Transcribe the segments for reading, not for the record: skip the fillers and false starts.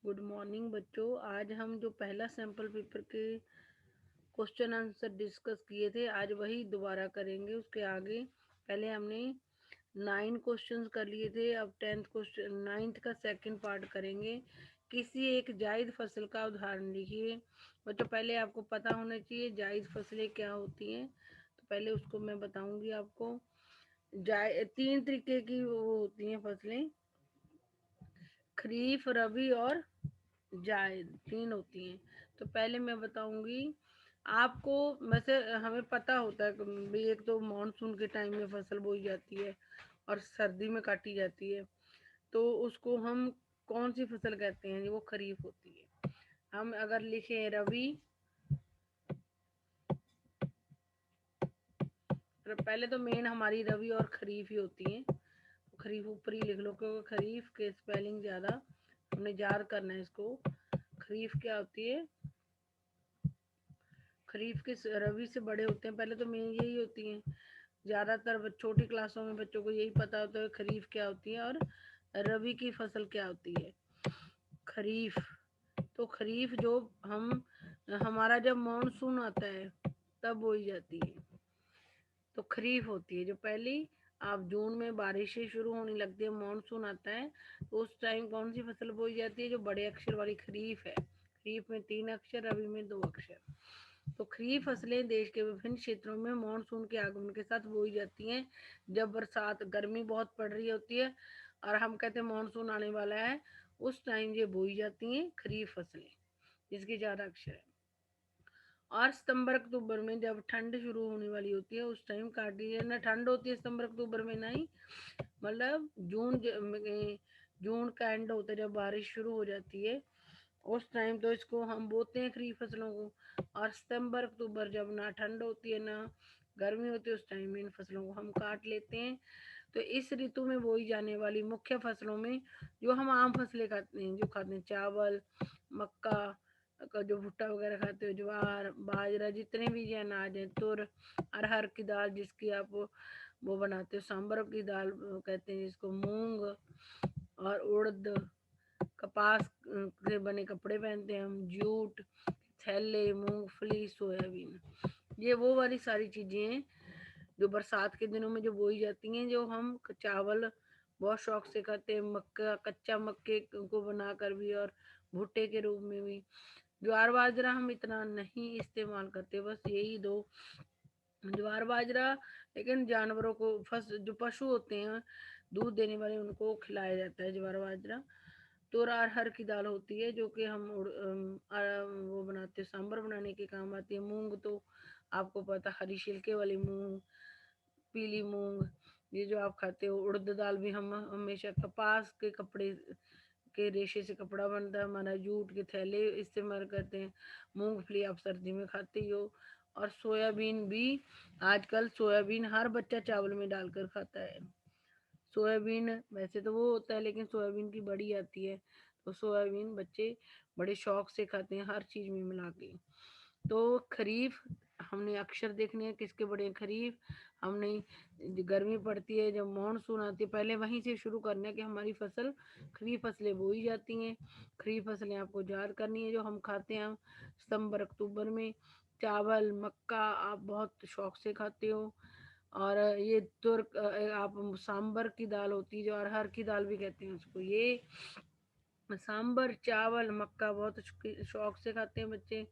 Good morning बच्चों। आज हम जो पहला सैंपल पेपर के क्वेश्चन आंसर डिस्कस किए थे, आज वही दोबारा करेंगे। उसके आगे पहले हमने 9 क्वेश्चंस कर लिए थे, अब 9th का सेकंड पार्ट करेंगे। किसी एक जायद फसल का उदाहरण लिखिए। बच्चों, पहले आपको पता होना चाहिए जायद फसलें क्या होती हैं, तो पहले उसको मैं बताऊंगी आपको। तीन तरीके की वो होती हैं फसलें, खरीफ, रबी और जायद, तीन होती हैं। तो पहले मैं बताऊंगी आपको। वैसे हमें पता होता है कि भी एक तो मानसून के टाइम में फसल बोई जाती है और सर्दी में काटी जाती है, तो उसको हम कौन सी फसल कहते हैं? वो खरीफ होती है। हम अगर लिखें रबी, तो पहले तो मेन हमारी रबी और खरीफ ही होती है। खरीफ ऊपर ही लिख लो, क्योंकि खरीफ के स्पेलिंग ज्यादा हमने याद करना है इसको। खरीफ क्या होती है? खरीफ के रबी से बड़े होते हैं, पहले तो मेन यही होती हैं। ज्यादातर छोटी क्लासों में बच्चों को यही पता होता है खरीफ क्या होती है और रबी की फसल क्या होती है। खरीफ, तो खरीफ जो हम हमारा जब मानसून आता है तब बोई जाती है, तो खरीफ होती है। जो पहली आप जून में बारिशें शुरू होने लगती है, मानसून आता है, तो उस टाइम कौन सी फसल बोई जाती है? जो बड़े अक्षर वाली खरीफ है। खरीफ में 3 अक्षर, रबी में 2 अक्षर। तो खरीफ फसलें देश के विभिन्न क्षेत्रों में मानसून के आगमन के साथ बोई जाती हैं। जब बरसात, गर्मी बहुत पड़ रही होती है और हम कहते हैं मानसून आने वाला है, उस टाइम ये बोई जाती हैं खरीफ फसलें, जिसके 4 अक्षर है। और सितंबर अक्टूबर में जब ठंड शुरू होने वाली होती है, उस टाइम काटी है ना। ठंड होती है सितंबर अक्टूबर में नहीं, मतलब जून का एंड होता है, जब बारिश शुरू हो जाती है उस टाइम तो इसको हम बोते हैं खरीफ फसलों को। और सितंबर अक्टूबर जब ना ठंड होती है ना गर्मी होती है, उस टाइम में इन फसलों को हम काट लेते हैं। तो इस ऋतु में बोई जाने वाली मुख्य फसलों में जो हम आम फसलें खाते हैं, जो खाते हैं चावल, मक्का का जो भुट्टा वगैरह खाते हो, ज्वार, बाजरा, जितने भी ये अनाज है, तुर, अरहर की दाल जिसकी आप वो बनाते हो, सांबर की दाल कहते हैं जिसको, मूंग और उड़द, कपास से बने कपड़े पहनते हैं हम, जूट, थैले, मूंगफली, सोयाबीन, ये वो वाली सारी चीजें हैं जो बरसात के दिनों में जो बोई जाती हैं। जो हम चावल बहुत शौक से खाते हैं, मक्का, कच्चा मक्के को बनाकर भी और भुट्टे के रूप में भी। ज्वार बाजरा हम इतना नहीं इस्तेमाल करते, बस यही दो। ज्वार बाजरा लेकिन जानवरों को, जो पशु होते हैं दूध देने वाले, उनको खिलाया जाता है ज्वार बाजरा। तो अरहर की दाल होती है जो कि हम वो बनाते हैं, सांभर बनाने के काम आती है। मूंग तो आपको पता, हरी छिलके वाली मूंग, पीली मूंग, ये जो आप खाते हो। उड़द दाल भी हम हमेशा कपास के कपड़े के रेशे से कपड़ा बनता है हमारा, जूट के थैले इस्तेमाल करते हैं। मूंगफली आप सर्दी में खाते ही हो। और सोयाबीन भी, आजकल सोयाबीन हर बच्चा चावल में डालकर खाता है। सोयाबीन वैसे तो वो होता है, लेकिन सोयाबीन की बड़ी आती है, तो सोयाबीन बच्चे बड़े शौक से खाते हैं हर चीज में मिला के। तो खरीफ, हमने अक्षर देखने हैं किसके बड़े हैं। खरीफ हमने, गर्मी पड़ती है जब मानसून आती है, पहले वहीं से शुरू करना है कि हमारी फसल, खरीफ फसलें बोई जाती हैं। खरीफ फसलें आपको याद करनी है जो हम खाते हैं सितंबर अक्टूबर में। चावल, मक्का आप बहुत शौक से खाते हो। और ये तुर्क, आप सांबर की दाल होती है जो अरहर की दाल भी कहते हैं उसको, ये सांबर, चावल, मक्का बहुत शौक से खाते हैं बच्चे।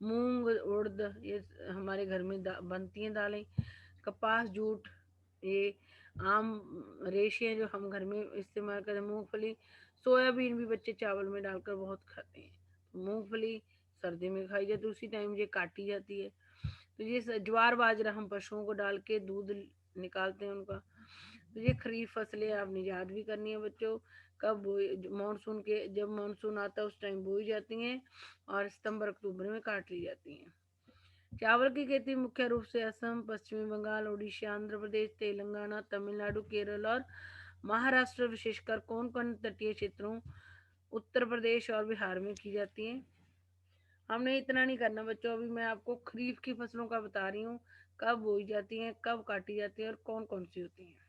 मूंग, उड़द, ये हमारे घर में बनती हैं दालें। कपास, जूट, ये आम रेशे हैं जो हम घर में इस्तेमाल करते हैं। मूंगफली, सोयाबीन भी बच्चे चावल में डालकर बहुत खाते हैं। मूंगफली सर्दी में खाई जाती है, उसी टाइम ये काटी जाती है। तो ये ज्वार बाजरा हम पशुओं को डाल के दूध निकालते हैं उनका। तो ये खरीफ फसलें आपने याद भी करनी है बच्चों। कब बोई? मानसून के, जब मानसून आता है उस टाइम बोई जाती हैं और सितंबर अक्टूबर में काट ली जाती हैं। चावल की खेती मुख्य रूप से असम, पश्चिमी बंगाल, उड़ीसा, आंध्र प्रदेश, तेलंगाना, तमिलनाडु, केरल और महाराष्ट्र, विशेषकर कौन कौन तटीय क्षेत्रों, उत्तर प्रदेश और बिहार में की जाती है। हमने इतना नहीं करना बच्चों, अभी मैं आपको खरीफ की फसलों का बता रही हूँ, कब बोई जाती हैं, कब काटी जाती हैं और कौन कौन सी होती हैं।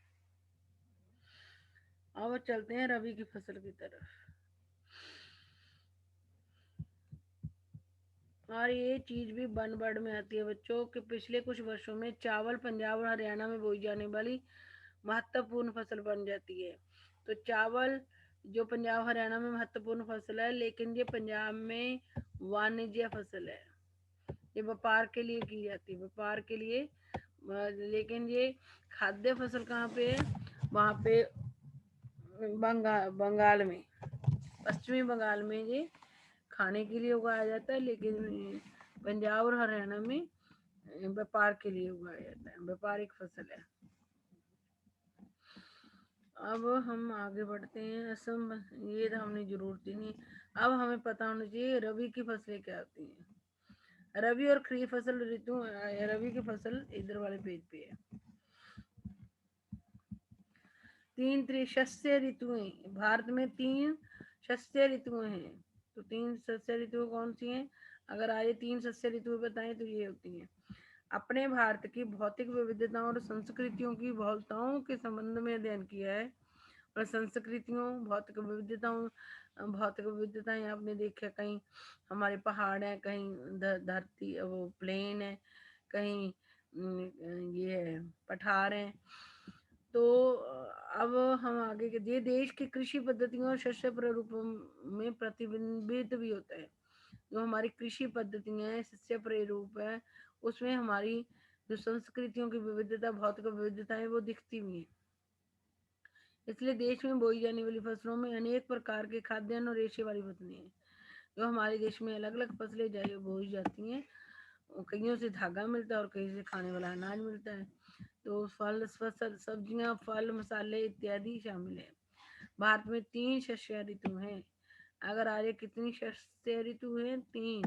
अब चलते हैं रबी की फसल की तरफ। और ये चीज भी वन वर्ड में आती है बच्चों कि पिछले कुछ वर्षों में चावल पंजाब और हरियाणा में बोई जाने वाली महत्वपूर्ण फसल बन जाती है। तो चावल जो पंजाब हरियाणा में महत्वपूर्ण फसल है, लेकिन ये पंजाब में वाणिज्य फसल है। ये व्यापार के लिए की जाती है, व्यापार के लिए। लेकिन ये खाद्य फसल कहाँ पे है? वहाँ पे बंगाल में, पश्चिमी बंगाल में ये खाने के लिए उगाया जाता है, लेकिन पंजाब और हरियाणा में व्यापार के लिए उगाया जाता है, व्यापारिक फसल है। अब हम आगे बढ़ते हैं। असम, ये तो हमने जरूरत ही नहीं। अब हमें पता होना चाहिए रबी की फसलें क्या होती हैं। रबी और खरीफ फसल ऋतु, रबी की फसल इधर वाले पेज पे है। तीन त्रिशस्य ऋतुएं, भारत में 3 शस्य ऋतुएं हैं। तो 3 शस्य ऋतुएं कौन सी हैं? अगर आज 3 शस्य ऋतुएं बताएं तो ये होती हैं। अपने भारत की भौतिक विविधताओं और संस्कृतियों की बहुलताओं के संबंध में अध्ययन किया है। और संस्कृतियों, भौतिक विविधताएं आपने देखा, कहीं हमारे पहाड़ है, कहीं धरती वो प्लेन है, कहीं ये है पठार है। तो अब हम आगे के ये देश की कृषि पद्धतियों और शस्य प्ररूपों में प्रतिबिंबित भी होता है। जो हमारी कृषि पद्धतियां हैं, शस्य प्ररूप है, उसमें हमारी जो संस्कृतियों की विविधता, भौतिक विविधता है, वो दिखती भी है। इसलिए देश में बोई जाने वाली फसलों में अनेक प्रकार के खाद्यान्न और रेशे वाली फसलें हैं। जो हमारे देश में अलग अलग फसलें बोई जाती हैं, कईयों से धागा मिलता है और कहीं से खाने वाला अनाज मिलता है। तो फल, फसल, सब्जियां, फल, मसाले इत्यादि शामिल है। भारत में 3 शस्य ऋतु हैं। अगर आगे कितनी शस्य ऋतु है? 3।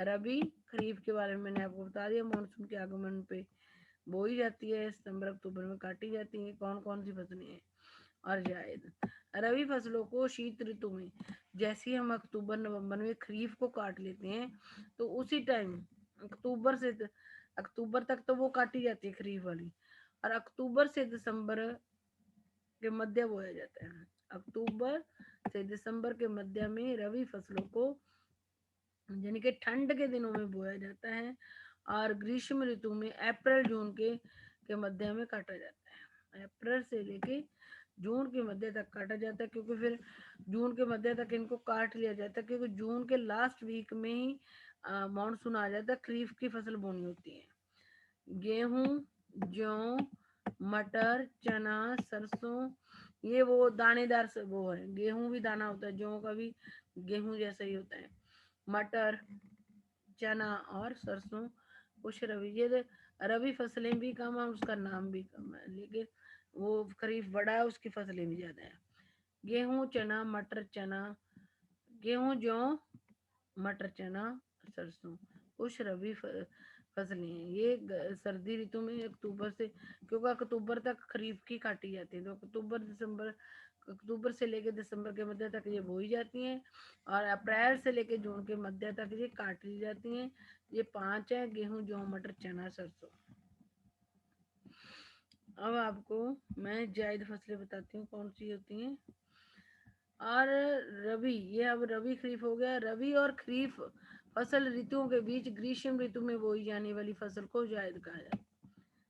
रबी, खरीफ के बारे में मैंने आपको बता दिया, मानसून के आगमन पे बोई जाती है, सितंबर अक्टूबर में काटी जाती है। कौन कौन सी फसलें हैं? और जायद। रबी फसलों को शीत ऋतु में, जैसे हम अक्टूबर नवंबर में खरीफ को काट लेते हैं, तो उसी टाइम अक्टूबर तक तो वो काटी जाती है खरीफ वाली, और अक्टूबर से दिसंबर के मध्य बोया जाता है। अक्टूबर से दिसंबर के मध्य में रबी फसलों को यानी कि ठंड के दिनों में बोया जाता है, और ग्रीष्म ऋतु में अप्रैल जून के मध्य में काटा जाता है। अप्रैल से लेके जून के मध्य तक काटा जाता है, क्योंकि फिर जून के मध्य तक इनको काट लिया जाता है, क्योंकि जून के लास्ट वीक में ही मानसून आ जाता है। खरीफ की फसल बोनी होती है। गेहूं, जौ, मटर, चना, सरसों, ये वो दानेदार से वो है। गेहूं भी दाना होता है, जौ का भी गेहूं जैसा ही होता है। मटर, चना और सरसों कुछ रबी, ये रबी फसलें भी कम है, उसका नाम भी कम है, लेकिन वो खरीफ बड़ा है, उसकी फसलें भी ज्यादा है। गेहूं, चना, मटर, चना, गेहूं, जौ, मटर, चना, सरसों कुछ रबी फसलें हैं। ये सर्दी ऋतु में अक्टूबर से, क्योंकि अक्टूबर तक खरीफ की काटी जाती है, तो अक्टूबर से लेकर दिसंबर के मध्य तक ये बोई जाती हैं, और अप्रैल से लेकर जून के मध्य तक ये काट ली जाती हैं। ये 5 है: गेहूं, जौ, मटर, चना, सरसों। अब आपको मैं जायद फसलें बताती हूँ कौन सी होती हैं। और रबी, ये अब रबी खरीफ हो गया। रबी और खरीफ फसल ऋतुओं के बीच ग्रीष्म ऋतु में बोई जाने वाली फसल को जायद कहा जाता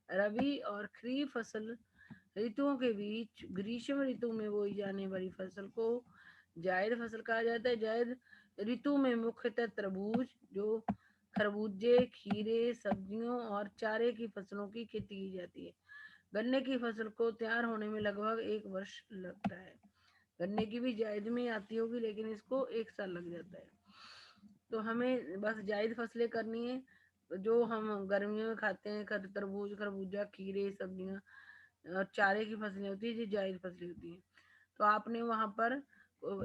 है। रबी और खरीफ फसल ऋतुओं के बीच ग्रीष्म ऋतु में बोई जाने वाली फसल को जायद फसल कहा जाता है। जायद ऋतु में मुख्यतः तरबूज, जो खरबूजे, खीरे, सब्जियों और चारे की फसलों की खेती की जाती है। गन्ने की फसल को तैयार होने में लगभग 1 वर्ष लगता है। गन्ने की भी जायद में आती होगी, लेकिन इसको 1 साल लग जाता है। तो हमें बस जायद फसलें करनी है, जो हम गर्मियों में खाते हैं, तरबूज, खरबूजा, खीरे, सब्जियां और चारे की फसलें होती है, ये जायद फसलें होती हैं। तो आपने वहां पर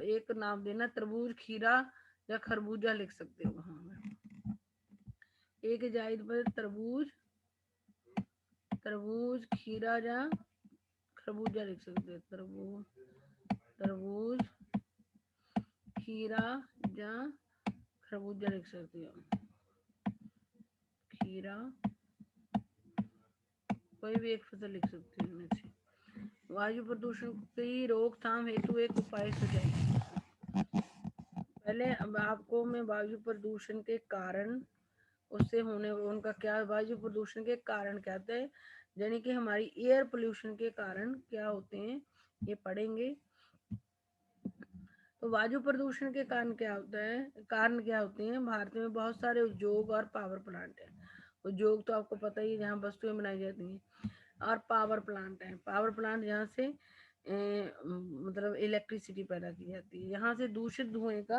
एक नाम देना, तरबूज, खीरा या खरबूजा लिख सकते हो वहां। एक जायद पर तरबूज, खीरा या खरबूजा लिख सकते हो। तरबूज, खीरा या खरबूजा लिख सकते हो। खीरा, कोई भी एक फसल लिख सकते हो इनमें से। वायु प्रदूषण की रोकथाम हेतु एक उपाय सुझाइए। पहले अब आपको मैं वायु प्रदूषण के कारण, उससे होने उनका क्या, वायु प्रदूषण के कारण क्या होते हैं, यानी कि हमारी एयर पोल्यूशन के कारण क्या होते हैं ये पढ़ेंगे। तो वायु प्रदूषण के कारण क्या होता है, कारण क्या होते हैं। भारत में बहुत सारे उद्योग और पावर प्लांट है। उद्योग तो आपको पता ही है, जहाँ वस्तुएं बनाई जाती हैं, और पावर प्लांट है, पावर प्लांट जहाँ से मतलब इलेक्ट्रिसिटी पैदा की जाती है। यहाँ से दूषित धुएं का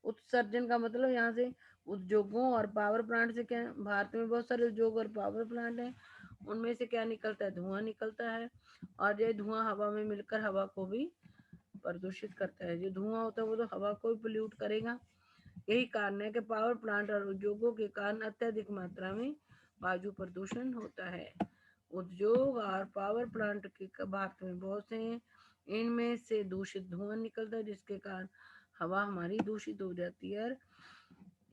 उत्सर्जन का मतलब, यहाँ से उद्योगों और पावर प्लांट से क्या है, भारत में बहुत सारे उद्योग और पावर प्लांट हैं, उनमें से क्या निकलता है, धुआं निकलता है। और ये धुआं हवा में मिलकर हवा को भी प्रदूषित करता है। जो धुआं होता है वो तो हवा को भी पोल्यूट करेगा। यही कारण है कि पावर प्लांट और उद्योगों के कारण अत्यधिक मात्रा में वायु प्रदूषण होता है। उद्योग और पावर प्लांट के भारत में बहुत से हैं, इनमें से दूषित धुआं निकलता है, जिसके कारण हवा हमारी दूषित हो जाती है,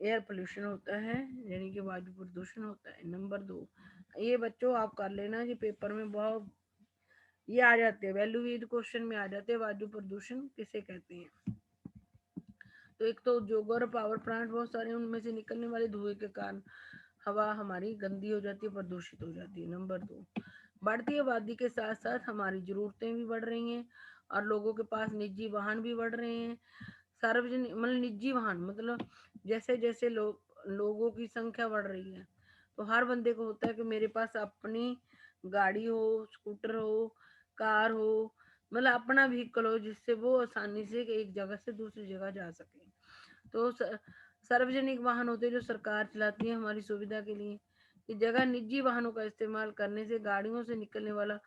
एयर पोल्यूशन होता है, यानी कि वायु प्रदूषण होता है। नंबर 2, ये बच्चों आप कर लेना कि पेपर में बहुत ये आ जाते हैं, वैल्यूएड क्वेश्चन में आ जाते हैं, वायु प्रदूषण किसे कहते हैं। तो एक तो उद्योग और पावर प्लांट बहुत सारे, उनमें से निकलने वाले धुएं के कारण हवा हमारी गंदी हो जाती है, प्रदूषित हो जाती है। नंबर 2, बढ़ती आबादी के साथ साथ हमारी जरूरतें भी बढ़ रही हैं, और लोगों के पास निजी वाहन भी बढ़ रहे हैं। सार्वजनिक मतलब निजी वाहन मतलब, जैसे जैसे लोगों की संख्या बढ़ रही है, तो हर बंदे को होता है कि मेरे पास अपनी गाड़ी हो, स्कूटर हो, कार हो, मतलब अपना व्हीकल हो, जिससे वो आसानी से एक जगह से दूसरी जगह जा सके। तो सार्वजनिक वाहन होते हैं जो सरकार चलाती है हमारी सुविधा के लिए। इस जगह निजी वाहनों का इस्तेमाल करने से गाड़ियों से निकलने वाला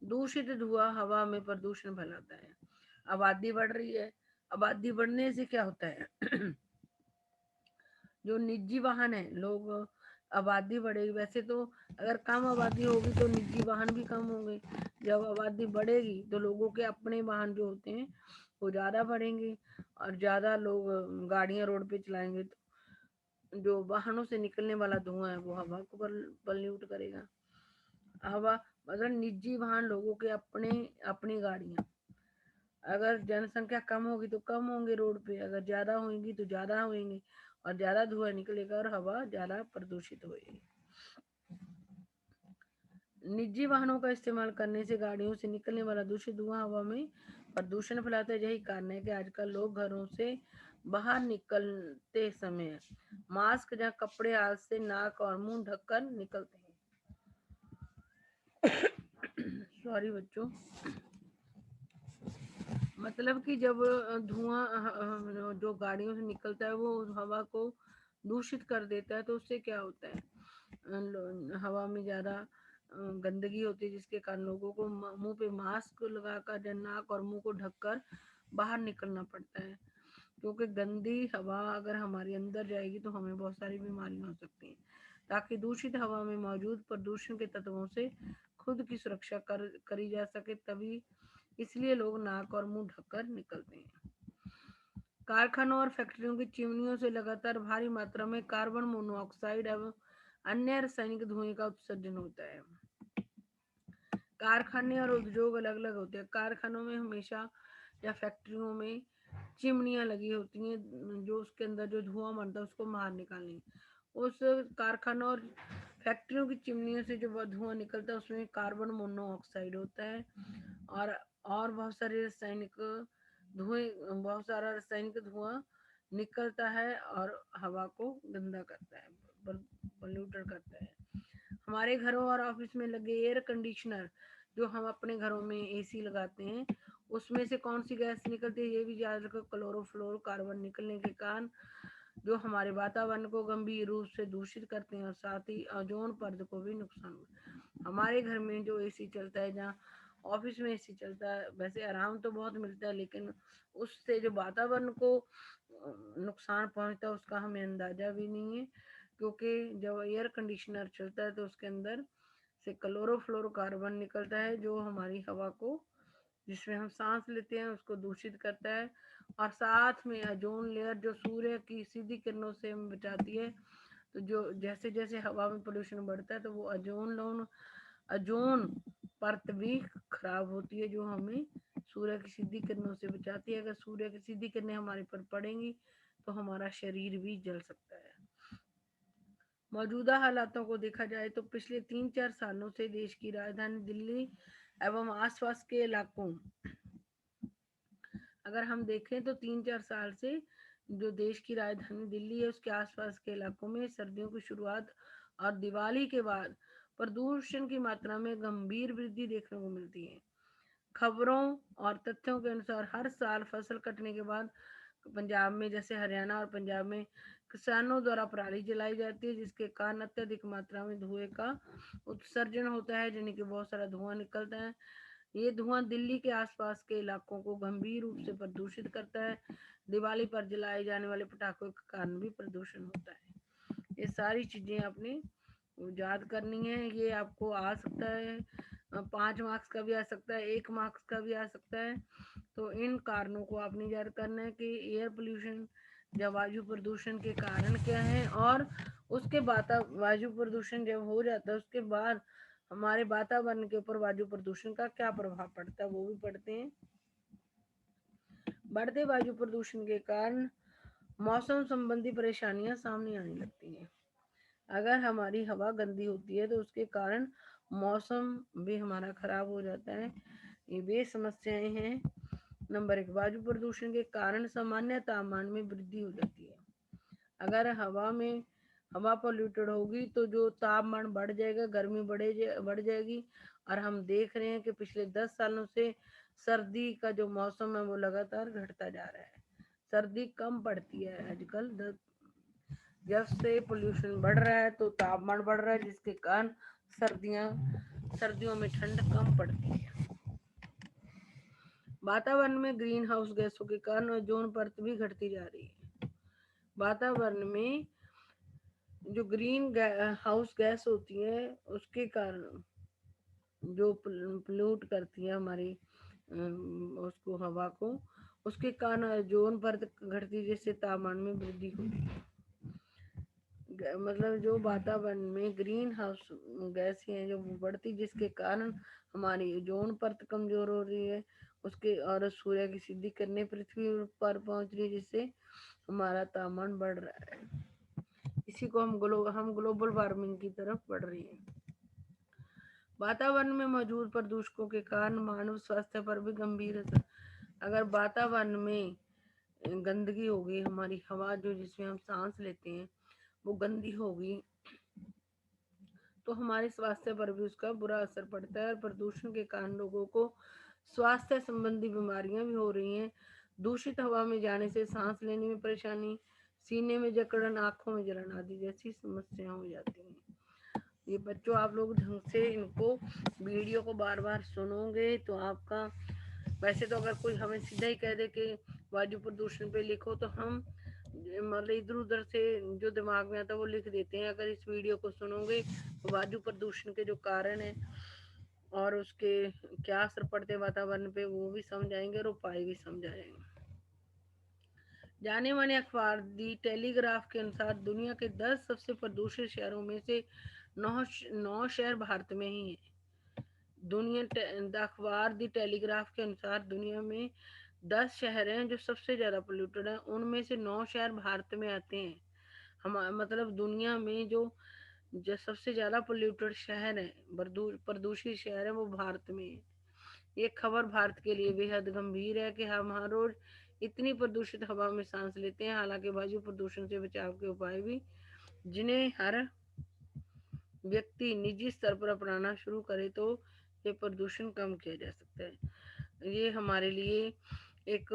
दूषित धुआं हवा में प्रदूषण फैलाता है। आबादी बढ़ रही है, आबादी बढ़ने से क्या होता है जो निजी वाहन है, लोग, आबादी बढ़ेगी, वैसे तो अगर कम आबादी होगी तो निजी वाहन भी कम होंगे। जब आबादी बढ़ेगी तो लोगों के अपने वाहन जो होते हैं वो ज़्यादा बढ़ेंगे, और ज़्यादा लोग गाड़ियां रोड पे चलाएंगे, तो जो वाहनों से निकलने वाला धुआं है वो हवा को पल्यूट करेगा। हवा मतलब निजी वाहन, लोगों के अपने, अपनी गाड़ियां, अगर जनसंख्या कम होगी तो कम होंगे रोड पे, अगर ज्यादा होंगी तो ज्यादा होंगे, और ज्यादा धुआं निकलेगा और हवा ज्यादा प्रदूषित होगी। निजी वाहनों का इस्तेमाल करने से गाड़ियों से निकलने वाला दूषित धुआं हवा में प्रदूषण फैलाता है। यही कारण है कि आजकल लोग घरों से बाहर निकलते समय मास्क या कपड़े हाथ से नाक और मुंह ढककर निकलते हैं। सॉरी बच्चों, मतलब कि जब धुआं जो गाड़ियों से निकलता है वो हवा को दूषित कर देता है, तो उससे क्या होता है, हवा में ज़्यादा गंदगी होती है, जिसके कारण लोगों को मुंह पे मास्क लगाकर या नाक और मुंह को ढककर बाहर निकलना पड़ता है। क्योंकि गंदी हवा अगर हमारे अंदर जाएगी तो हमें बहुत सारी बीमारियां हो सकती हैं। ताकि दूषित हवा में मौजूद प्रदूषण के तत्वों से खुद की सुरक्षा करी जा सके, तभी इसलिए लोग नाक और मुंह ढककर निकलते हैं। कारखानों और फैक्ट्रियों की चिमनियों से लगातार भारी मात्रा में कार्बन मोनोऑक्साइड एवं अन्य रासायनिक धुएं का उत्सर्जन होता है। कारखाने और उद्योग अलग अलग होते हैं। कारखानों में हमेशा या फैक्ट्रियों में चिमनियां लगी होती हैं, जो उसके अंदर जो धुआं बनता है उसको बाहर निकालने। उस कारखानों और फैक्ट्रियों की चिमनियों से जो धुआं निकलता है उसमें कार्बन मोनोऑक्साइड होता है, और और बहुत सारे रासायनिक धुएं, बहुत सारा रासायनिक धुआं निकलता है और हवा को गंदा करता है, पोल्यूटर करता है। हमारे घरों और ऑफिस में लगे एयर कंडीशनर, जो हम अपने घरों में एसी लगाते हैं, उसमें से कौन सी गैस निकलती है ये भी याद रखो, क्लोरोफ्लोरोकार्बन निकलने के कारण जो हमारे वातावरण को गंभीर रूप से दूषित करते हैं, और साथ ही ओजोन परत को भी नुकसान। हमारे घर में जो एसी चलता है, जहाँ ऑफिस में एसी चलता है, वैसे आराम तो बहुत मिलता है, लेकिन उससे जो वातावरण को नुकसान पहुंचता है उसका हमें अंदाजा भी नहीं है। क्योंकि जब एयर कंडीशनर चलता है तो उसके अंदर से क्लोरोफ्लोरोकार्बन निकलता है, जो हमारी हवा को, जिसमें हम सांस लेते हैं, उसको दूषित करता है। और साथ में ओजोन लेयर जो सूर्य की सीधी किरणों से हमें बचाती है, तो जो जैसे जैसे हवा में पोल्यूशन बढ़ता है तो वो ओजोन परत भी खराब होती है, जो हमें सूर्य की सीधी किरणों से बचाती है। अगर सूर्य की सीधी किरणें हमारे पर पड़ेंगी तो हमारा शरीर भी जल सकता है। मौजूदा हालातों को देखा जाए तो पिछले 3-4 सालों से देश की राजधानी दिल्ली एवं आसपास के इलाकों, अगर हम देखें तो 3-4 साल से जो देश की राजधानी दिल्ली है उसके आसपास के इलाकों में सर्दियों की शुरुआत और दिवाली के बाद प्रदूषण की मात्रा में गंभीर वृद्धि देखने को मिलती है। खबरों और तथ्यों के अनुसार हर साल फसल कटने के बाद पंजाब में, जैसे हरियाणा और पंजाब में, किसानों द्वारा पराली जलाई जाती है, जिसके कारण अत्यधिक मात्रा में धुएं का उत्सर्जन होता है, यानी कि बहुत सारा धुआं निकलता है। ये धुआं दिल्ली के आसपास के इलाकों को गंभीर रूप से प्रदूषित करता है। दिवाली पर जलाए जाने वाले पटाखों के कारण भी प्रदूषण होता है। ये सारी चीजें आपने याद करनी है। ये आपको आ सकता है 5 मार्क्स का भी आ सकता है, 1 मार्क्स का भी आ सकता है। तो इन कारणों को आपने याद करना है कि एयर पोल्यूशन या वायु प्रदूषण के कारण क्या है, और उसके वायु प्रदूषण जब हो जाता है उसके बाद हमारे वातावरण के ऊपर वायु प्रदूषण का क्या प्रभाव पड़ता है, वो भी पढ़ते हैं। बढ़ते वायु प्रदूषण के कारण मौसम संबंधी परेशानियां सामने आने लगती हैं। अगर हमारी हवा गंदी होती है तो उसके कारण मौसम भी हमारा खराब हो जाता है। ये वे समस्याएं हैं। नंबर 1, वायु प्रदूषण के कारण सामान्य तापमान में वृद्धि हो जाती है। अगर हवा पोल्यूटेड होगी तो जो तापमान बढ़ जाएगा, गर्मी बढ़ जाएगी। और हम देख रहे हैं कि पिछले 10 सालों से सर्दी का जो मौसम है वो लगातार घटता जा रहा है। सर्दी कम पड़ती है आजकल। जब से पोल्यूशन बढ़ रहा है तो तापमान बढ़ रहा है, जिसके कारण सर्दियों में ठंड कम पड़ती है। वातावरण में ग्रीन हाउस गैसों के कारण ओजोन परत भी घटती जा रही है। वातावरण में जो ग्रीन हाउस गैस होती है उसके कारण जो पोल्यूट करती है हमारी उसको, हवा को, उसके कारण ओजोन परत घटती, जिससे तापमान में वृद्धि होती है। मतलब जो वातावरण में ग्रीन हाउस गैस है जो बढ़ती, जिसके कारण हमारी ओजोन परत कमजोर हो रही है, उसके और सूर्य की सीधी किरणें पृथ्वी पर पहुंच रही है, जिससे हमारा तापमान बढ़ रहा है। इसी को हम ग्लोबल वार्मिंग की तरफ बढ़ रही है। वातावरण में मौजूद प्रदूषकों के कारण मानव स्वास्थ्य पर भी गंभीर असर। अगर वातावरण में गंदगी होगी, हमारी हवा जो जिसमें हम सांस लेते हैं वो गंदी होगी, तो हमारे स्वास्थ्य पर भी उसका बुरा असर पड़ता है। और प्रदूषण के कारण लोगों को स्वास्थ्य संबंधी बीमारियां भी हो रही हैं। दूषित हवा में जाने से सांस लेने में परेशानी, सीने में जकड़न, आंखों में जलन आदि जैसी समस्याएं हो जाती हैं। ये बच्चों, आप लोग ढंग से इनको वीडियो को बार बार सुनोगे तो आपका, वैसे तो अगर कोई हमें सीधा ही कह दे कि वायु प्रदूषण पे लिखो तो हम मतलब इधर उधर से जो दिमाग में आता है वो लिख देते हैं। अगर इस वीडियो को सुनोगे तो वायु प्रदूषण के जो कारण है और उसके क्या असर पड़ते हैं वातावरण पे वो भी समझ आएंगे और उपाय भी समझ आएंगे। जाने माने अखबार दी टेलीग्राफ के अनुसार दुनिया के 10 सबसे प्रदूषित शहरों में से 9 शहर भारत में ही है। अखबार दी टेलीग्राफ के अनुसार दुनिया में 10 शहर हैं जो सबसे ज्यादा पोल्यूटेड हैं, उनमें से 9 शहर भारत में आते हैं। हम मतलब दुनिया में जो सबसे ज्यादा पोल्यूटेड शहर है, प्रदूषित शहर है, वो भारत में है। ये खबर भारत के लिए बेहद गंभीर है कि हम हर रोज इतनी प्रदूषित हवा में सांस लेते हैं। हालांकि वायु प्रदूषण से बचाव के उपाय भी, जिन्हें हर व्यक्ति निजी स्तर पर अपनाना शुरू करे तो ये प्रदूषण कम किया जा सकता है। ये हमारे लिए एक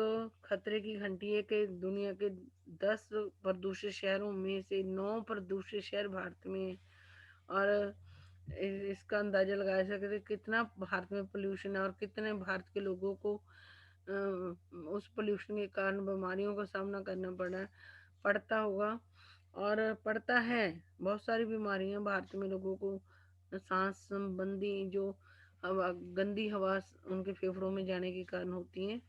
खतरे की घंटी है कि दुनिया के 10 प्रदूषित शहरों में से 9 प्रदूषित शहर भारत में है। और इसका अंदाजा लगाया सकते कितना भारत में पोल्यूशन है और कितने भारत के लोगों को उस पोल्यूशन के कारण बीमारियों का सामना करना पड़ता होगा और पड़ता है। बहुत सारी बीमारियां भारत में लोगों को सांस संबंधी जो हवा, गंदी हवा उनके फेफड़ों में जाने के कारण होती है।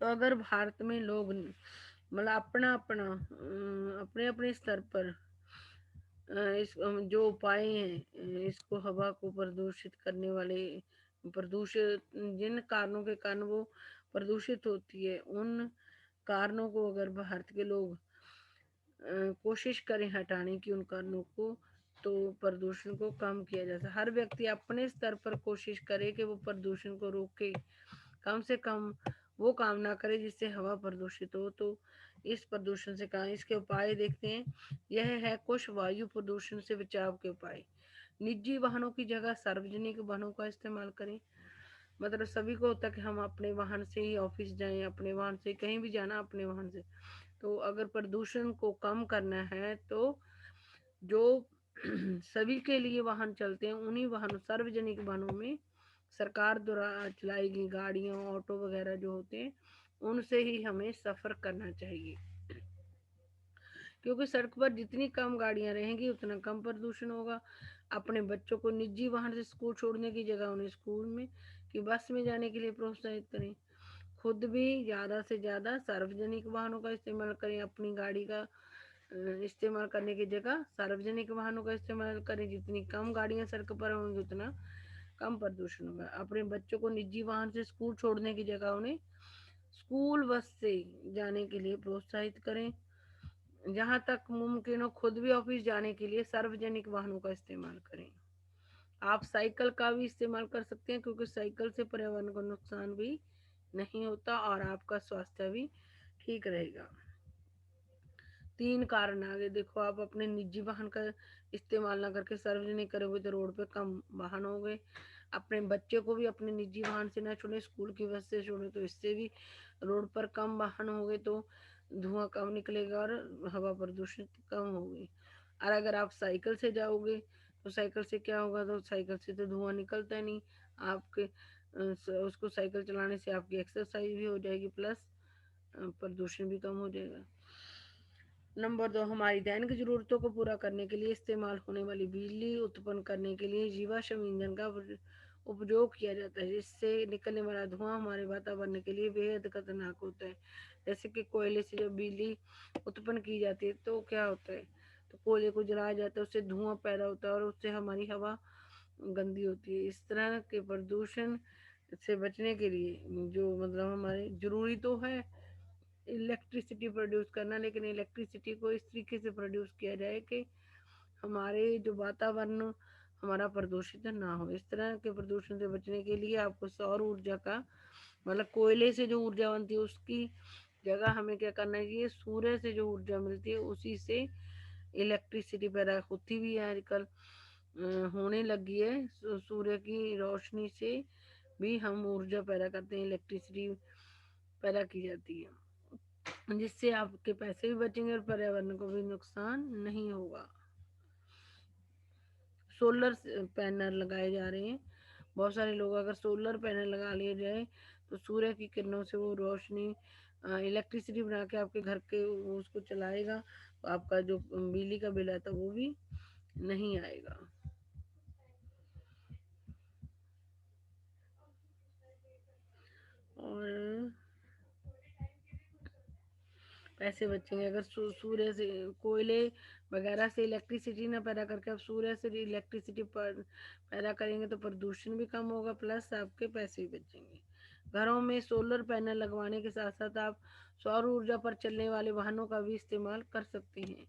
तो अगर भारत में लोग मतलब अपने अपने स्तर पर इस जो उपाय हैं इसको, हवा को प्रदूषित करने वाले, प्रदूषित जिन कारणों के कारण वो प्रदूषित होती है, उन कारणों को अगर भारत के लोग कोशिश करें हटाने की उन कारणों को, तो प्रदूषण को कम किया जा सकता है। हर व्यक्ति अपने स्तर पर कोशिश करे कि वो प्रदूषण को रोके, कम से कम वो काम ना करे जिससे हवा प्रदूषित हो। तो इस प्रदूषण से कहा, इसके उपाय देखते हैं। यह है कुछ वायु प्रदूषण से बचाव के उपाय। निजी वाहनों की जगह सार्वजनिक वाहनों का इस्तेमाल करें। मतलब सभी को होता है कि हम अपने वाहन से ही ऑफिस जाएं, अपने वाहन से कहीं भी जाना अपने वाहन से। तो अगर प्रदूषण को कम करना है तो जो सभी के लिए वाहन चलते हैं उन्हीं वाहनों, सार्वजनिक वाहनों में सरकार द्वारा चलाई गई गाड़ियां, ऑटो वगैरह जो होते हैं उनसे ही हमें सफर करना चाहिए। क्योंकि सड़क पर जितनी कम गाड़ियां रहेंगी उतना कम प्रदूषण होगा। अपने बच्चों को निजी वाहन से स्कूल छोड़ने की जगह उन्हें स्कूल में कि बस में जाने के लिए प्रोत्साहित करें। खुद भी ज़्यादा से ज़्यादा सार्वजनिक वाहनों का इस्तेमाल करें। अपनी गाड़ी का इस्तेमाल करने की जगह सार्वजनिक वाहनों का इस्तेमाल करें। जितनी कम गाड़ियां सड़क पर होंगी उतना कम प्रदूषण होगा। अपने बच्चों को निजी वाहन से स्कूल छोड़ने की जगह उन्हें स्कूल बस से जाने के लिए प्रोत्साहित करें। जहाँ तक मुमकिन हो खुद भी ऑफिस जाने के लिए सार्वजनिक वाहनों का इस्तेमाल करें। आप साइकिल का भी इस्तेमाल कर सकते हैं, क्योंकि साइकिल से पर्यावरण को नुकसान भी नहीं होता और आपका स्वास्थ्य भी ठीक रहेगा। 3 कारण आगे देखो, आप अपने निजी वाहन का इस्तेमाल ना करके सार्वजनिक करोगे तो रोड पे कम वाहन हो गए। अपने बच्चे को भी अपने निजी वाहन से ना छोड़े, स्कूल की बस से छोड़े, तो इससे भी रोड पर कम वाहन हो गए तो धुआं कम निकलेगा और हवा प्रदूषित कम होगी। और अगर आप साइकिल से जाओगे तो साइकिल से क्या होगा, तो साइकिल से तो धुआं निकलता नहीं। आपके उसको साइकिल चलाने से आपकी एक्सरसाइज भी हो जाएगी, प्लस प्रदूषण भी कम हो जाएगा। नंबर 2, हमारी दैनिक जरूरतों को पूरा करने के लिए इस्तेमाल होने वाली बिजली उत्पन्न करने के लिए जीवाश्म ईंधन का उपयोग किया जाता है, जिससे निकलने वाला धुआं हमारे वातावरण के लिए बेहद खतरनाक होता है। जैसे कि कोयले से जब बिजली उत्पन्न की जाती है तो क्या होता है, तो कोयले को जलाया जाता है, उससे धुआं पैदा होता है और उससे हमारी हवा गंदी होती है। इस तरह के प्रदूषण से बचने के लिए जो मतलब हमारे जरूरी तो है इलेक्ट्रिसिटी प्रोड्यूस करना, लेकिन इलेक्ट्रिसिटी को इस तरीके से प्रोड्यूस किया जाए कि हमारे जो वातावरण हमारा प्रदूषित ना हो। इस तरह के प्रदूषण से बचने के लिए आपको सौर ऊर्जा का मतलब कोयले से जो ऊर्जा बनती है उसकी जगह हमें क्या करना चाहिए, सूर्य से जो ऊर्जा मिलती है उसी से इलेक्ट्रिसिटी पैदा होती भी है आजकल, होने लगी है। सूर्य की रोशनी से भी हम ऊर्जा पैदा करते हैं, इलेक्ट्रिसिटी पैदा की जाती है, जिससे आपके पैसे भी बचेंगे और पर्यावरण को भी नुकसान नहीं होगा। सोलर पैनल लगाए जा रहे हैं। बहुत सारे लोग अगर सोलर पैनल लगा लिए जाए तो सूर्य की किरणों से वो रोशनी इलेक्ट्रिसिटी बना के आपके घर के उसको चलाएगा, तो आपका जो बिजली का बिल आता है वो भी नहीं आएगा। और पैसे बचेंगे अगर सूर्य से कोयले वगैरह से इलेक्ट्रिसिटी ना पैदा करके आप सूर्य से इलेक्ट्रिसिटी पैदा करेंगे तो प्रदूषण भी कम होगा, प्लस आपके पैसे भी बचेंगे। घरों में सोलर पैनल लगवाने के साथ साथ आप सौर ऊर्जा पर चलने वाले वाहनों का भी इस्तेमाल कर सकते हैं,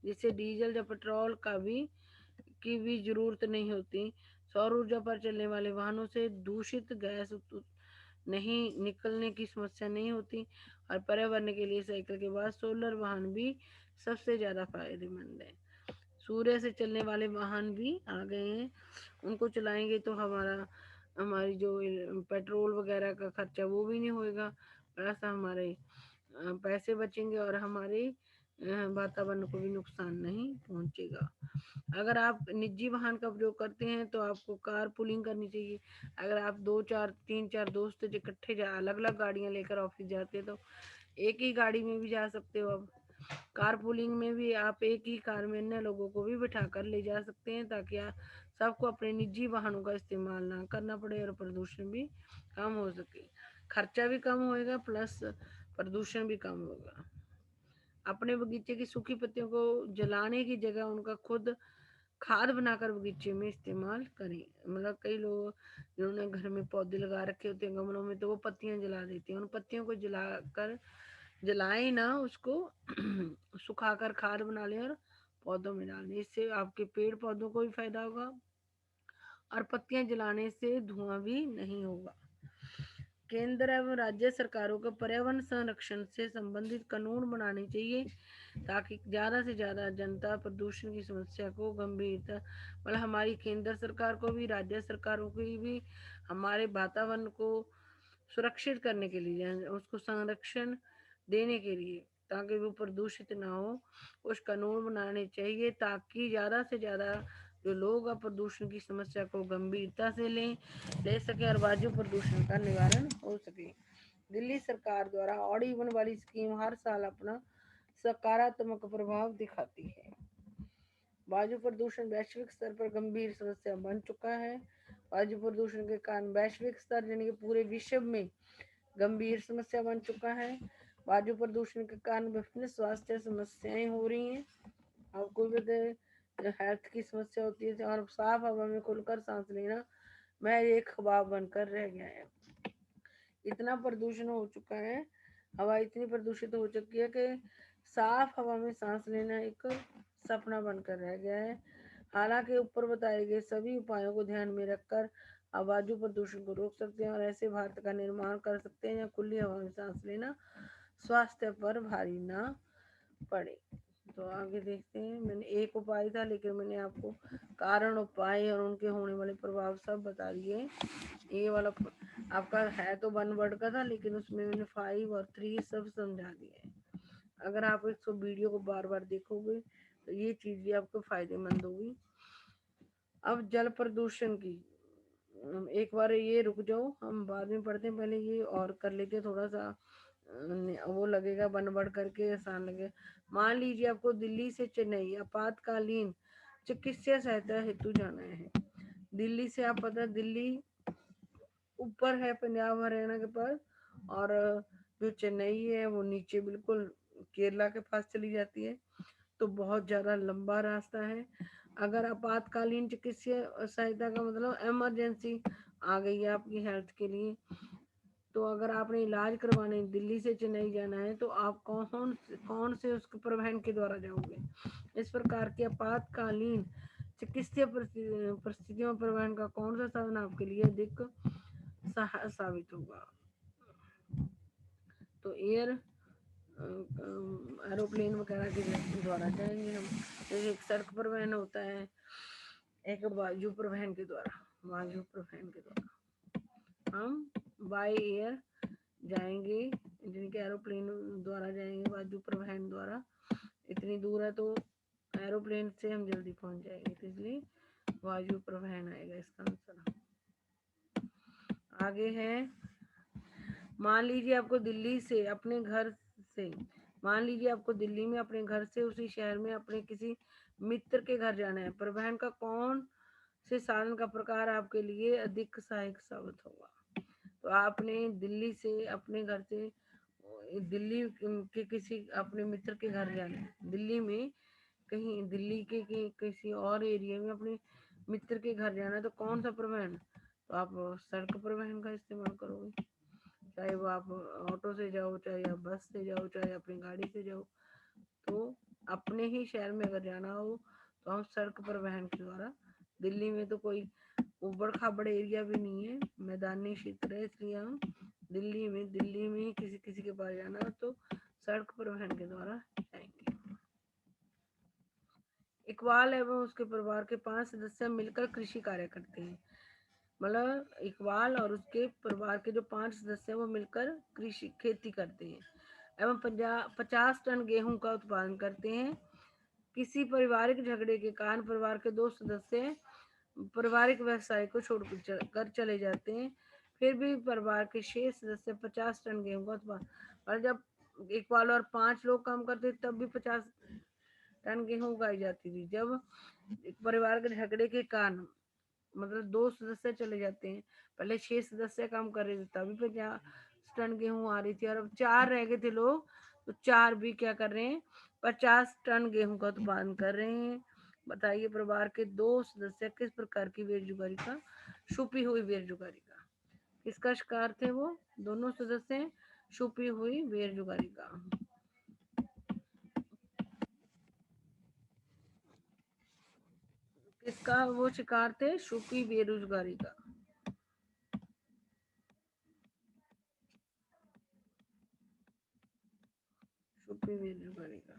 जिससे डीजल या पेट्रोल का भी की भी जरूरत नहीं होती। सौर ऊर्जा पर चलने वाले वाहनों से दूषित गैस नहीं निकलने की समस्या नहीं होती। और पर्यावरण के लिए साइकिल के बाद सोलर वाहन भी सबसे ज़्यादा फायदेमंद है। सूर्य से चलने वाले वाहन भी आ गए हैं, उनको चलाएंगे तो हमारी जो पेट्रोल वगैरह का खर्चा वो भी नहीं होएगा, प्लस हमारे पैसे बचेंगे और हमारे वातावरण को भी नुकसान नहीं पहुंचेगा। अगर आप निजी वाहन का प्रयोग करते हैं तो आपको कार पुलिंग करनी चाहिए। अगर आप 2 4 3 4 दोस्त इकट्ठे अलग अलग गाड़ियां लेकर ऑफिस जाते हैं तो एक ही गाड़ी में भी जा सकते हो। अब कार पुलिंग में भी आप एक ही कार में अन्य लोगों को भी बिठा कर ले जा सकते हैं, ताकि सबको अपने निजी वाहनों का इस्तेमाल ना करना पड़े और प्रदूषण भी कम हो सके। खर्चा भी कम होएगा, प्लस प्रदूषण भी कम होगा। अपने बगीचे की सूखी पत्तियों को जलाने की जगह उनका खुद खाद बनाकर बगीचे में इस्तेमाल करें। मतलब कई लोग जिन्होंने घर में पौधे लगा रखे होते हैं गमलों में, तो वो पत्तियां जला देते हैं। उन पत्तियों को जलाकर जलाएं ना उसको। सुखाकर खाद बना लें और पौधों में डाल दें। इससे आपके पेड़ पौधों को भी फायदा होगा और पत्तियां जलाने से धुआं भी नहीं होगा। केंद्र एवं राज्य सरकारों को पर्यावरण संरक्षण से संबंधित कानून बनाने चाहिए ताकि ज़्यादा से ज़्यादा जनता प्रदूषण की समस्या को गंभीरता, मतलब हमारी केंद्र सरकार को भी, राज्य सरकारों को भी हमारे वातावरण को सुरक्षित करने के लिए, उसको संरक्षण देने के लिए, ताकि वो प्रदूषित ना हो, कुछ कानून बनाने चाहिए ताकि ज़्यादा से ज़्यादा जो लोग अब प्रदूषण की समस्या को गंभीरता से ले सके और वायु प्रदूषण का निवारण हो सके। दिल्ली सरकार द्वारा ऑड इवन वाली स्कीम हर साल अपना सकारात्मक प्रभाव दिखाती है। वायु प्रदूषण वैश्विक स्तर पर गंभीर समस्या बन चुका है। वायु प्रदूषण के कारण वैश्विक स्तर यानी कि पूरे विश्व में गंभीर समस्या बन चुका है। वायु प्रदूषण के कारण विभिन्न स्वास्थ्य समस्याएं हो रही हैं। आपको भी हेल्थ की समस्या होती है और साफ हवा में खुलकर सांस लेना मैं एक ख्वाब बनकर रह गया है। इतना प्रदूषण हो चुका है, हवा इतनी प्रदूषित हो चुकी है कि साफ हवा में सांस लेना एक सपना बनकर रह गया है। हालांकि ऊपर बताए गए सभी उपायों को ध्यान में रखकर आप वायु प्रदूषण को रोक सकते हैं और ऐसे भारत का निर्माण कर सकते हैं जहाँ खुली हवा में सांस लेना स्वास्थ्य पर भारी ना पड़े। तो आगे देखते हैं। मैंने एक उपाय था लेकिन मैंने आपको कारण, उपाय और उनके होने वाले प्रभाव सब बता दिए। ये वाला आपका है तो 1 वर्ड का था लेकिन उसमें मैंने 5 और 3 सब समझा दिए हैं। अगर आप इसको वीडियो को बार बार देखोगे तो ये चीज़ भी आपको फायदेमंद होगी। अब जल प्रदूषण की एक बार ये रुक जाओ, हम बाद में पढ़ते हैं, पहले ये और कर लेते हैं थोड़ा सा। वो लगेगा 1 वर्ड करके आसान लगेगा। मान लीजिए आपको दिल्ली से चेन्नई आपातकालीन चिकित्सा सहायता हेतु जाना है। दिल्ली से आप पता, दिल्ली ऊपर है पंजाब हरियाणा के पास, और जो चेन्नई है वो नीचे बिल्कुल केरला के पास चली जाती है। तो बहुत ज़्यादा लंबा रास्ता है। अगर आपातकालीन चिकित्सा सहायता का मतलब इमरजेंसी आ गई है आपकी हेल्थ के लिए, तो अगर आपने इलाज करवाने दिल्ली से चेन्नई जाना है तो आप कौन से उसके परिवहन के द्वारा जाओगे। इस प्रकार की आपातकालीन चिकित्सीय परिस्थितियों में परिवहन का कौन सा साधन आपके लिए अधिक साबित होगा। तो एयर एरोप्लेन वगैरह के द्वारा जाएंगे हम। जैसे एक सड़क परिवहन होता है, एक वायु परिवहन के द्वारा, वायु परिवहन के द्वारा हम बाय एयर जाएंगे, जिनके एरोप्लेन द्वारा जाएंगे वायु परिवहन द्वारा। इतनी दूर है तो एरोप्लेन से हम जल्दी पहुंच जाएंगे, तो इसलिए वायु परिवहन आएगा इसका आंसर। आगे है, मान लीजिए आपको दिल्ली से अपने घर से, मान लीजिए आपको दिल्ली में अपने घर से उसी शहर में अपने किसी मित्र के घर जाना है। परिवहन का कौन से साधन का प्रकार आपके लिए अधिक सहायक साबित होगा। तो आपने दिल्ली से अपने घर से दिल्ली के किसी अपने मित्र के घर जाना है। दिल्ली में कहीं दिल्ली के किसी और एरिया में अपने मित्र के घर जाना है, तो कौन सा परिवहन, तो आप सड़क परिवहन का इस्तेमाल करोगे। चाहे वो आप ऑटो से जाओ, चाहे आप बस से जाओ, चाहे अपनी गाड़ी से जाओ। तो अपने ही शहर में अगर जाना हो तो हम सड़क परिवहन के द्वारा, दिल्ली में तो कोई उबड़ खाबड़ एरिया भी नहीं है, मैदानी क्षेत्र है, इसलिए हम दिल्ली में ही किसी किसी के पास जाना हो तो सड़क परिवहन के द्वारा जाएंगे। इकबाल एवं उसके परिवार के 5 सदस्य मिलकर कृषि कार्य करते हैं। मतलब इकबाल और उसके परिवार के जो 5 सदस्य हैं वो मिलकर कृषि खेती करते हैं एवं 50 टन गेहूं का उत्पादन करते हैं। किसी पारिवारिक झगड़े के कारण परिवार के 2 सदस्य पारिवारिक व्यवसाय को छोड़कर चले जाते हैं, फिर भी परिवार के शेष सदस्य 50 टन गेहूं का उत्पादन, और जब इकबाल और 5 लोग काम करते तब भी 50 टन गेहूं उगाई जाती थी। जब परिवार के झगड़े के कारण मतलब 2 सदस्य चले जाते हैं, पहले 6 सदस्य काम कर रहे थे तभी 50 टन गेहूं आ रही थी, और अब 4 रह गए थे लोग, तो 4 भी क्या कर रहे हैं, 50 टन गेहूं का उत्पादन कर रहे हैं। बताइए परिवार के 2 सदस्य किस प्रकार की बेरोजगारी का, छुपी हुई बेरोजगारी का किसका शिकार थे। वो दोनों सदस्य छुपी हुई बेरोजगारी का। किसका वो शिकार थे? छुपी बेरोजगारी का। छुपी बेरोजगारी का।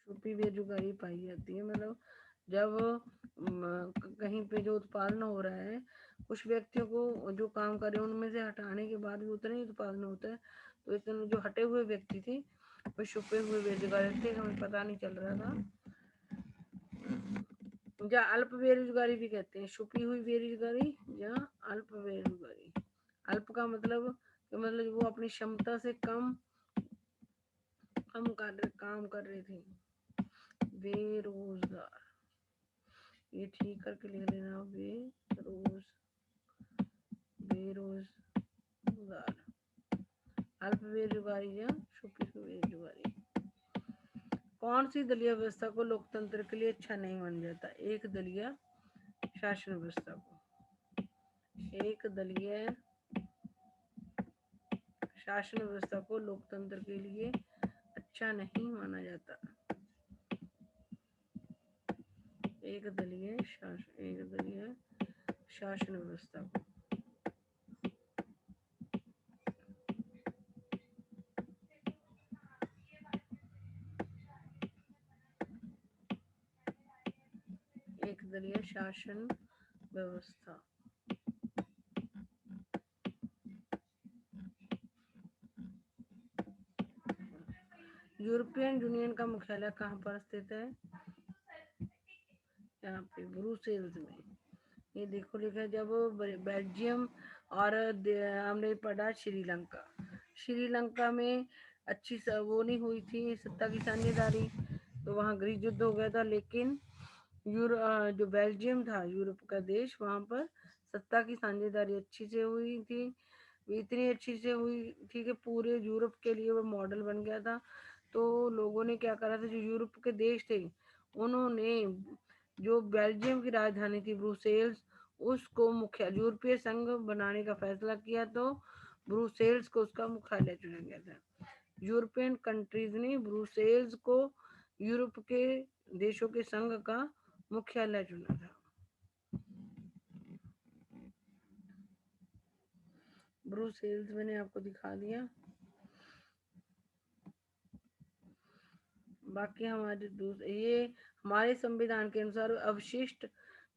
छुपी बेरोजगारी पाई जाती है, मतलब जब कहीं पे जो उत्पादन हो रहा है, कुछ व्यक्तियों को जो काम कर रहे हैं उनमें से हटाने के बाद भी उतना ही उत्पादन होता है, तो इतने जो हटे हुए व्यक्ति थे वो छुपे हुए बेरोजगार थे, हमें पता नहीं चल रहा था। या अल्प बेरोजगारी भी कहते हैं, छुपी हुई बेरोजगारी या अल्प बेरोजगारी। अल्प का मतलब कि मतलब वो अपनी क्षमता से कम काम कर रहे थे। बेरोजगार, ये ठीक करके लिख लेना, बेरोजगार, अल्प बेरोजगारी या छुपी हुई बेरोजगारी। कौन सी दलीय व्यवस्था को लोकतंत्र के लिए अच्छा नहीं माना जाता? एक दलीय शासन व्यवस्था को, एक दलीय शासन व्यवस्था को लोकतंत्र के लिए अच्छा नहीं माना जाता। एक दलीय शासन व्यवस्था को। एक दलीय शासन व्यवस्था। यूरोपियन यूनियन का मुख्यालय कहाँ पर स्थित है? यहाँ पे ब्रुसेल्स में। ये देखो लिखा है, जब बेल्जियम और हमने पढ़ा श्रीलंका, श्रीलंका में अच्छी वो नहीं हुई थी सत्ता की साझेदारी, तो वहाँ गृह युद्ध हो गया था, लेकिन जो बेल्जियम था यूरोप का देश, वहाँ पर सत्ता की साझेदारी अच्छी से हुई थी, इतनी अच्छी से हुई थी कि पूरे यूरोप के लिए वो मॉडल बन गया था। तो लोगों ने क्या करा था, जो यूरोप के देश थे उन्होंने जो बेल्जियम की राजधानी थी ब्रुसेल्स, उसको मुख्य यूरोपीय संघ बनाने का फैसला किया, तो ब्रुसेल्स को उसका मुख्यालय चुना गया था। यूरोपियन कंट्रीज ने ब्रुसेल्स को यूरोप के देशों के संघ का मुख्यालय चुना था। ब्रुसेल्स मैंने आपको दिखा दिया। बाकी हमारे ये हमारे संविधान के अनुसार अवशिष्ट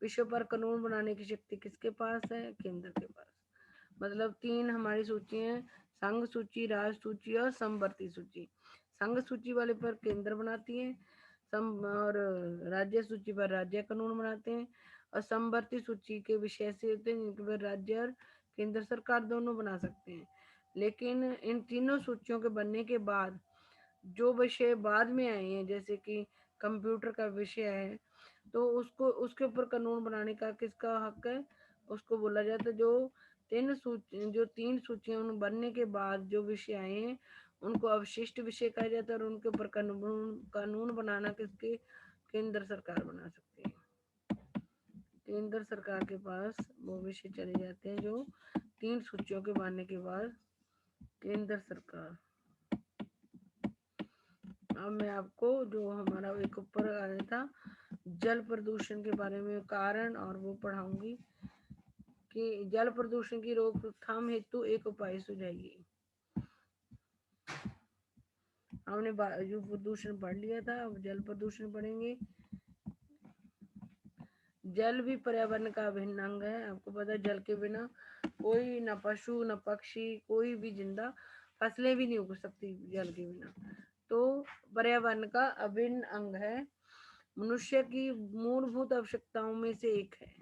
विषयों पर कानून बनाने की शक्ति किसके पास है? केंद्र के पास। मतलब तीन हमारी सूची है, संघ सूची, राज सूची और समवर्ती सूची। संघ सूची वाले पर केंद्र बनाती है, और राज्य सूची पर राज्य कानून बनाते हैं, और समवर्ती सूची के विषय से होते हैं जिनके पर राज्य और केंद्र सरकार दोनों बना सकते हैं। लेकिन इन तीनों सूचियों के बनने के बाद जो विषय बाद में आए हैं, जैसे कि कंप्यूटर का विषय है, तो उसको उसके ऊपर कानून बनाने का किसका हक है? उसको बोला जाता है जो तीन सूचियां बनने के बाद जो विषय आए हैं उनको अवशिष्ट विषय कहा जाता है, और उनके ऊपर कानून बनाना किसके? केंद्र सरकार बना सकती है। केंद्र सरकार के पास वो विषय चले जाते हैं जो तीन सूचियों के बनने के बाद केंद्र सरकार। अब मैं आपको जो हमारा एक ऊपर आया था जल प्रदूषण के बारे में कारण और वो पढ़ाऊंगी कि जल प्रदूषण की रोकथाम हेतु एक उपाय सुझाइए। हमने वायु प्रदूषण पढ़ लिया था, अब जल प्रदूषण पढ़ेंगे। जल भी पर्यावरण का अभिन्न अंग है, आपको पता है जल के बिना कोई न पशु न पक्षी कोई भी जिंदा, फसलें भी नहीं उग सकती जल के बिना, तो पर्यावरण का अभिन्न अंग है, मनुष्य की मूलभूत आवश्यकताओं में से एक है।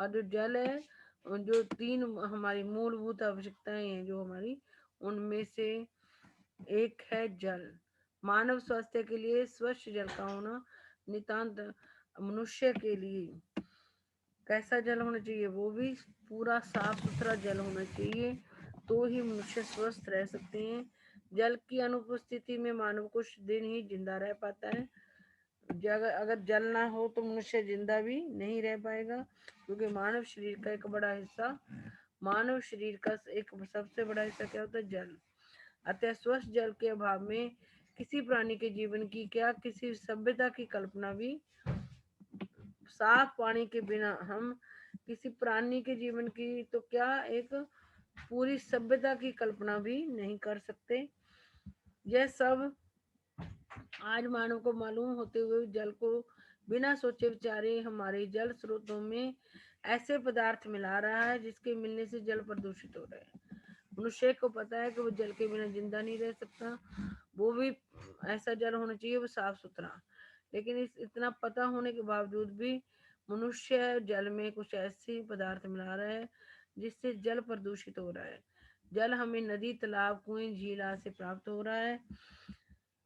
और जो जल है, जो तीन हमारी मूलभूत आवश्यकताएं हैं जो हमारी, उनमें से एक है जल। मानव स्वास्थ्य के लिए स्वच्छ जल का होना नितांत, मनुष्य के लिए कैसा जल होना चाहिए? वो भी पूरा साफ सुथरा जल होना चाहिए, तो ही मनुष्य स्वस्थ रह सकते हैं। जल की अनुपस्थिति में मानव कुछ दिन ही जिंदा रह पाता है। अगर जल ना हो तो मनुष्य जिंदा भी नहीं रह पाएगा, क्योंकि मानव शरीर का एक बड़ा हिस्सा मानव शरीर का एक सबसे बड़ा हिस्सा क्या होता है? जल। अतः स्वच्छ जल के अभाव में किसी प्राणी के जीवन की क्या किसी सभ्यता की कल्पना भी, साफ पानी के बिना हम किसी प्राणी के जीवन की तो क्या एक पूरी सभ्यता की कल्पना भी नहीं कर सकते। यह सब आज मानव को मालूम होते हुए जल को बिना सोचे विचारे हमारे जल स्रोतों में ऐसे पदार्थ मिला रहा है जिसके मिलने से जल प्रदूषित हो रहा है। मनुष्य को पता है कि वो जल के बिना जिंदा नहीं रह सकता, वो भी ऐसा जल होना चाहिए वो साफ सुथरा, लेकिन इस इतना पता होने के बावजूद भी मनुष्य जल में कुछ ऐसे पदार्थ मिला रहा है जिससे जल प्रदूषित हो रहा है। जल हमें नदी, तालाब, कुएं, झील आदि से प्राप्त हो रहा है।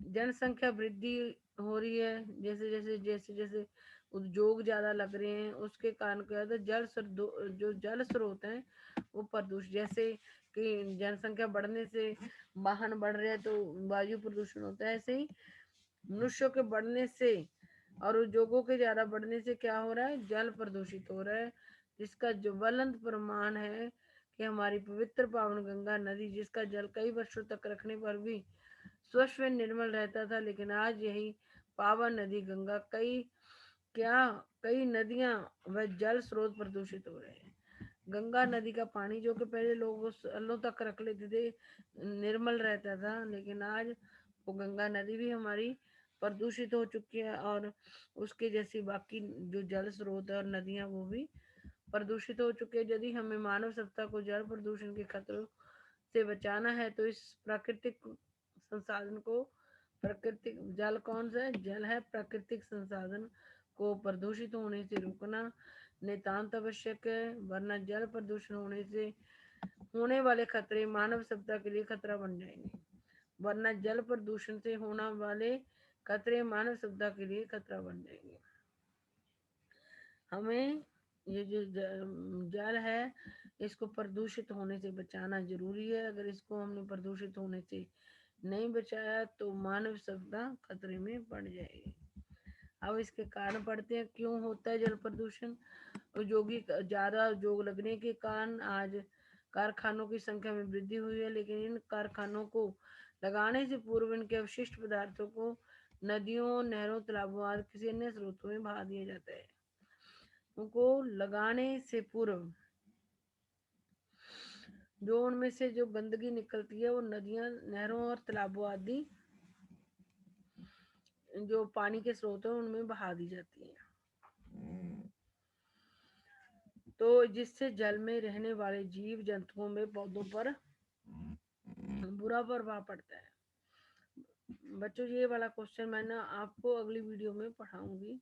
जनसंख्या वृद्धि हो रही है, जैसे जैसे उद्योग ज्यादा लग रहे हैं, उसके कारण क्या होता है, जो जल स्रोत हैं वो प्रदूषित, जैसे कि जनसंख्या बढ़ने से वाहन बढ़ रहे हैं तो वायु प्रदूषण होता है, ऐसे ही मनुष्यों के बढ़ने से और उद्योगों के ज्यादा बढ़ने से क्या हो रहा है, जल प्रदूषित हो रहा है, जिसका जो ज्वलंत प्रमाण है कि हमारी पवित्र पावन गंगा नदी, जिसका जल कई वर्षों तक रखने पर भी स्वच्छ व निर्मल रहता था, लेकिन आज यही पावन नदी गंगा क्या कई नदियां व जल स्रोत प्रदूषित हो रहे हैं। गंगा नदी का पानी जो कि पहले लोग सालों तक रख लेते थे, निर्मल रहता था, लेकिन आज वो गंगा नदी भी हमारी प्रदूषित हो चुकी है, और उसके जैसी बाकी जो जल स्रोत है और नदियां वो भी प्रदूषित हो चुके हैं। यदि हमें मानव सत्ता को जल प्रदूषण के खतरों से बचाना है तो इस प्राकृतिक संसाधन को, प्राकृतिक जल कौन सा है, जल है, प्राकृतिक संसाधन को प्रदूषित होने से रोकना नितांत आवश्यक है, वरना जल प्रदूषण होने से होने वाले खतरे मानव सभ्यता के लिए खतरा बन जाएंगे। वरना जल प्रदूषण से होने वाले खतरे मानव सभ्यता के लिए खतरा बन जाएंगे। हमें ये जो जल है इसको प्रदूषित होने से बचाना जरूरी है। अगर इसको हमने प्रदूषित होने से नहीं बचाया तो मानव सभ्यता खतरे में पड़ जाएगी। अब इसके कारण पड़ते हैं, क्यों होता है जल प्रदूषण? औद्योगिक ज्यादा उद्योग लगने के कारण आज कारखानों की संख्या में वृद्धि हुई है, लेकिन इन कारखानों को लगाने से पूर्व इनके अवशिष्ट पदार्थों को नदियों, नहरों, तालाबों आदि किसी अन्य स्रोतों में बहा दिया जाता है। उनको लगाने से पूर्व जो उनमें से जो गंदगी निकलती है वो नदियां, नहरों और तालाबों आदि जो पानी के स्रोत हैं उनमें बहा दी जाती है, तो जिससे जल में रहने वाले जीव जंतुओं में, पौधों पर बुरा प्रभाव पड़ता है। बच्चों ये वाला क्वेश्चन मैं ना आपको अगली वीडियो में पढ़ाऊंगी।